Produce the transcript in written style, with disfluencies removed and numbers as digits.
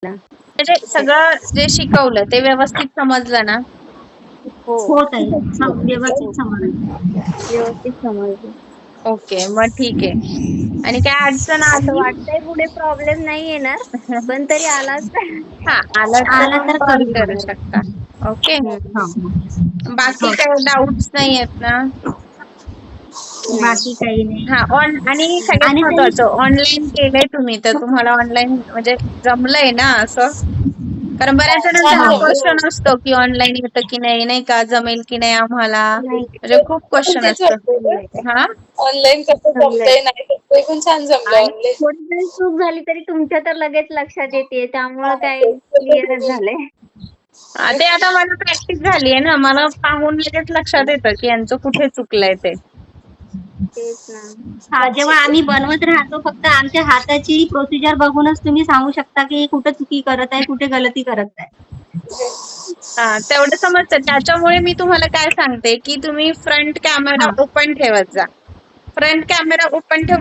म्हणजे सगळं जे शिकवलं ते व्यवस्थित समजलं ना? हो. हो ताई. व्यवस्थित समजलं. व्यवस्थित समजलं. ओके. मग ठीक आहे. आणि काय अडचण असं आली? वाटतंय पुढे प्रॉब्लेम नाही येणार, पण तरी आलाच तर हां, आलं तर आला तर कॉल करू करू बघा. शकता. ओके. हो. बाकी हो. काही डाउट्स नाहीयेत ना? नाही. बाकी काही नाही. हां, आणि सगळ्यात आणि ताई महत्वाचं ऑनलाईन केलंय तुम्ही तर तुम्हाला ऑनलाईन म्हणजे जमलंय ना असं? कारण बऱ्याच जणांचा हा क्वेशन असतो, की ऑनलाईन येतं की नाही, नाही का? जमेल की नाही आम्हाला? नाही. म्हणजे खूप क्वेशन असतं. हां? ऑनलाईन कसं जमलंय. जमतंय नाही जमतंय पण छान जमलं आणि ऑनलाईन. थोडी जरी चूक झाली तरी तुमच्या तर लगेच लक्षात येते. त्यामुळं काय क्लिअरच झालंय. ते आता मला प्रॅक्टिस झालीये ना. मला पाहून लगेच लक्षात येतं, की यांचं कुठे चुकलंय ते. तेच ना. जेव्हा आम्ही बनवत राहतो फक्त आमच्या हाताची प्रोसिजर बघूनच तुम्ही सांगू शकता, की कुठे चुकी करत आहे, कुठे गलती करत आहे. हां, तेवढं समजतं. त्याच्यामुळे मी तुम्हाला काय सांगते, की तुम्ही फ्रंट कॅमेरा हां. ओपन ठेवत जा. फ्रंट कॅमेरा ओपन ठेवला